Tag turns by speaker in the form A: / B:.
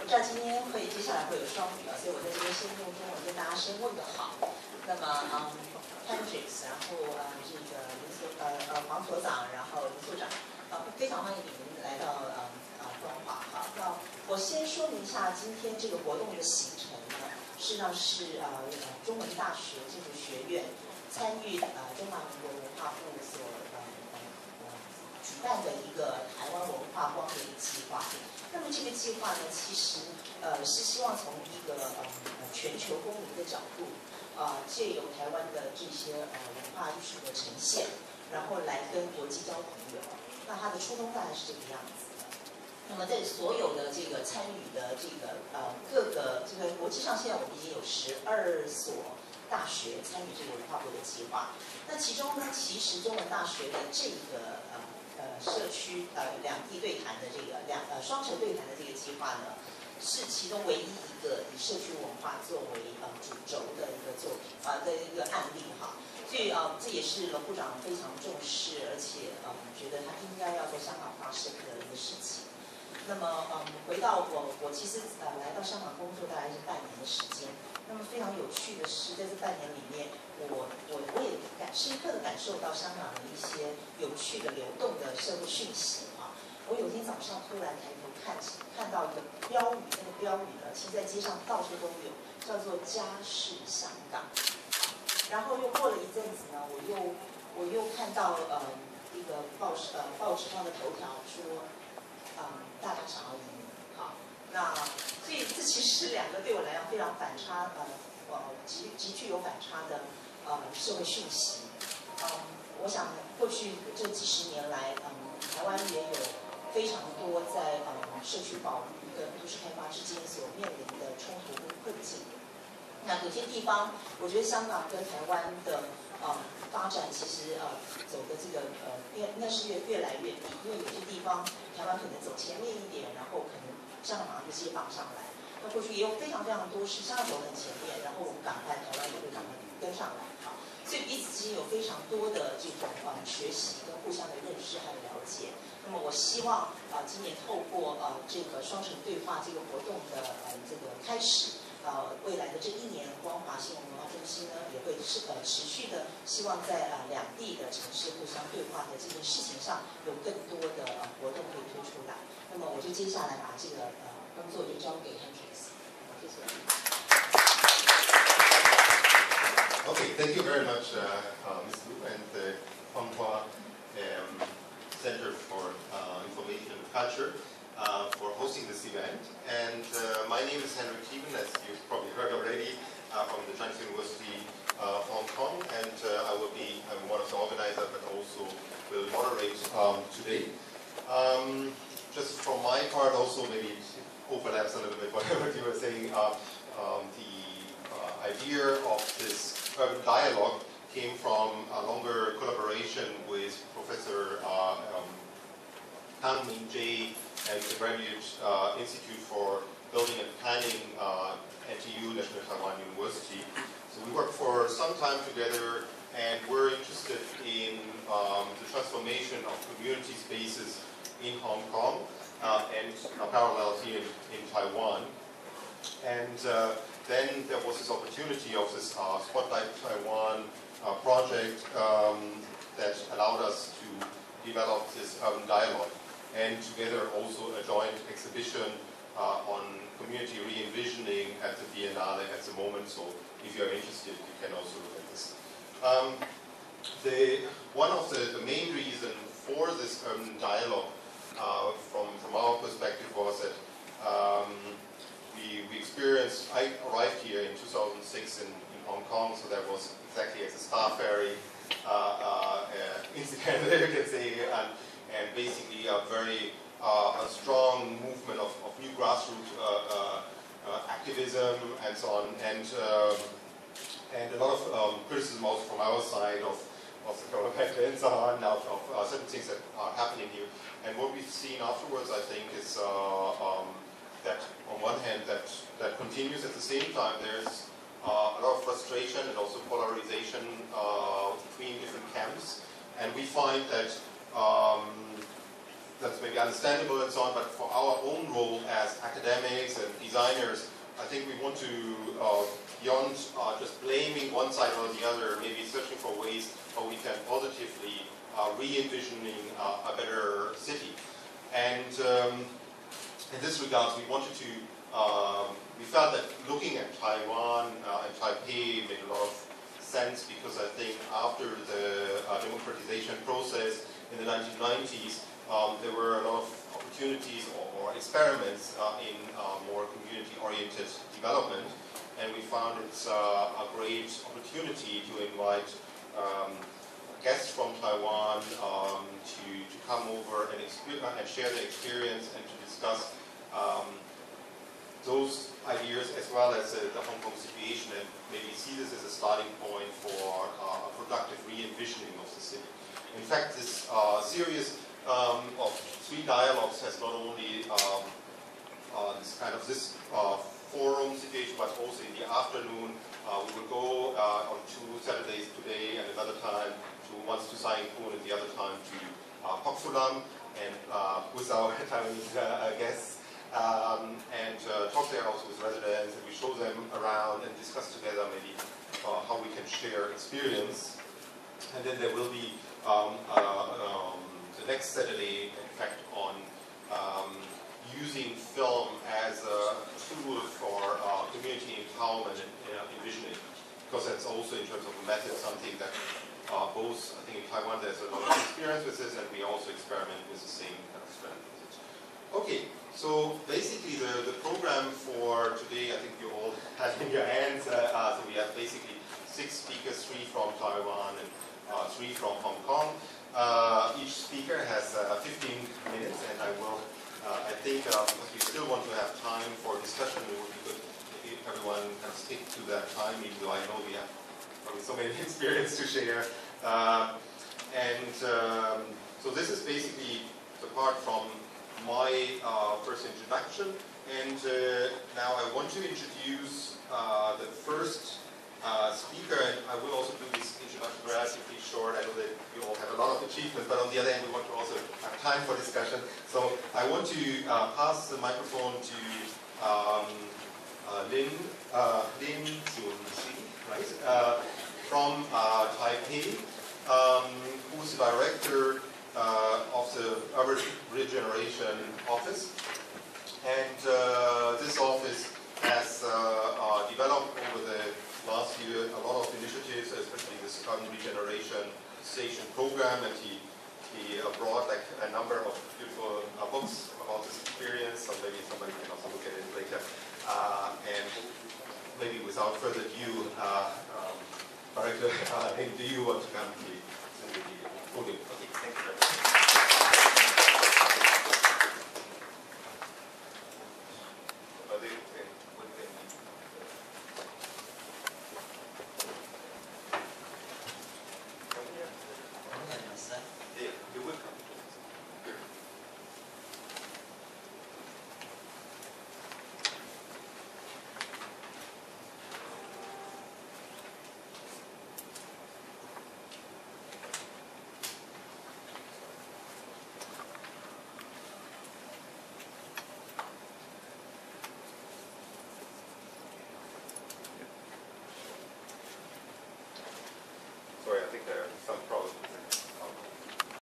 A: 知道今天接下来会有双语所以我在这边先用中文跟大家先问个好。那么Hendrix， 然后这个黄所长，然后林所长，非常欢迎你们来到光华哈。那我先说明一下今天这个活动的行程呢，事实上是中文大学建筑学院参与中华民国文化部所举办的一个台湾文化光年计划。那么这个计划呢，其实是希望从一个全球公民的角度，借由台湾的这些文化艺术的呈现，然后来跟国际交朋友。那它的初衷大概是这个样子的。那么在所有的这个参与的这个各个这个国际上，现在我们已经有12所大学参与这个文化部的计划。那其中呢，其实中文大学的这个社区两地对谈的这个双城对谈的这个计划呢，是其中唯一一个以社区文化作为主轴的一个作品的一个案例哈。所以这也是罗部长非常重视，而且觉得他应该要在香港发生的一个事情。那么回到我其实来到香港工作大概是半年的时间。那么非常有趣的是，在这半年里面，我也深刻的感受到香港的一些有趣的流动的社会讯息啊。我有天早上突然抬头看到一个标语，那个标语呢，其实在街上到处都有，叫做"家是香港"。然后又过了一阵子呢，我又看到一个报纸上的头条说，大家想要移民，好，那所以这其实两个对我来讲非常反差，极具有反差的社会讯息。我想过去这几十年来，台湾也有非常多在社区保育跟都市开发之间所面临的冲突跟困境。那有些地方，我觉得香港跟台湾的发展其实走的这个应该是越来越低，因为有些地方台湾可能走前面一点，然后可能香港马上就接绑上来。那过去也有非常多是香港走得很前面，然后我们赶快台湾也会赶快跟上来，好，所以彼此之间有非常多的这种学习跟互相的认识还有了解。那么我希望今年透过这个双城对话这个活动的这个开始。未来的这一年，光华新闻文化中心呢也会持续的希望在两地的城市互相对话的这件事情上，有更多的活动可以推出来。那么我就接下来把这个工作就交给 Hendrix， 谢谢。
B: Okay, thank you very much, Ms. Lu and the光华Center for Information and Culture. For hosting this event, and my name is Henrik Thieven, as you've probably heard already, from the Chinese University of Hong Kong, and I'm one of the organizers, but also will moderate today. Just from my part, also maybe it overlaps a little bit whatever you were saying. The idea of this urban dialogue came from a longer collaboration with Professor Kang Min Jae and the Graduate Institute for Building and Planning, NTU, National Taiwan University. So we worked for some time together, and we're interested in the transformation of community spaces in Hong Kong and parallels here in Taiwan. And then there was this opportunity of this Spotlight Taiwan project that allowed us to develop this urban dialogue. And together also a joint exhibition on community re-envisioning at the Biennale at the moment. So if you are interested, you can also look at this. One of the main reasons for this urban dialogue from our perspective was that we experienced, I arrived here in 2006 in Hong Kong, so that was exactly at the Star Ferry incident, you can say, and basically a very strong movement of new grassroots activism and so on, and a lot of criticism also from our side of the government and so on, of certain things that are happening here. And what we've seen afterwards, I think, is that on one hand that continues. At the same time, there's a lot of frustration and also polarization between different camps, and we find that that's maybe understandable and so on, but for our own role as academics and designers, I think we want to, beyond just blaming one side or the other, maybe searching for ways how we can positively re-envisioning a better city. And in this regard, we wanted to, we felt that looking at Taiwan and Taipei made a lot of sense, because I think after the democratization process in the 1990s, there were a lot of opportunities or experiments in more community-oriented development, and we found it's a great opportunity to invite guests from Taiwan to come over and share their experience and to discuss those ideas as well as the Hong Kong situation, and maybe see this as a starting point for a productive re-envisioning of the city. In fact, this series of 3 dialogues has not only this forum situation, but also in the afternoon we will go on 2 Saturdays today and another time once to Sai Kung and the other time to Pok Fulam, and with our Taiwanese guests. And talk there also with residents, and we show them around and discuss together maybe how we can share experience. And then there will be the next Saturday, in fact, on using film as a tool for community empowerment and envisioning, because that's also in terms of method something that both, I think in Taiwan there's a lot of experience with this, and we also experiment with the same kind of strand with it. Okay. So basically the program for today, I think you all have in your hands. So we have basically 6 speakers, 3 from Taiwan and 3 from Hong Kong. Each speaker has 15 minutes, and I will, I think, because we still want to have time for discussion, it would be good if everyone can stick to that time, even though I know we have probably so many experience to share. So this is basically the part from my first introduction, and now I want to introduce the first speaker, and I will also do this introduction relatively short. I know that you all have a lot of achievements, but on the other hand, we want to also have time for discussion. So I want to pass the microphone to Lin Junxi, right, from Taipei, who's the director of the Urban Regeneration Office, and this office has developed over the last year a lot of initiatives, especially this Urban Regeneration Station program, and he brought like a number of beautiful books about this experience, so maybe somebody can also look at it later. And maybe without further ado, Director, do you want to come please?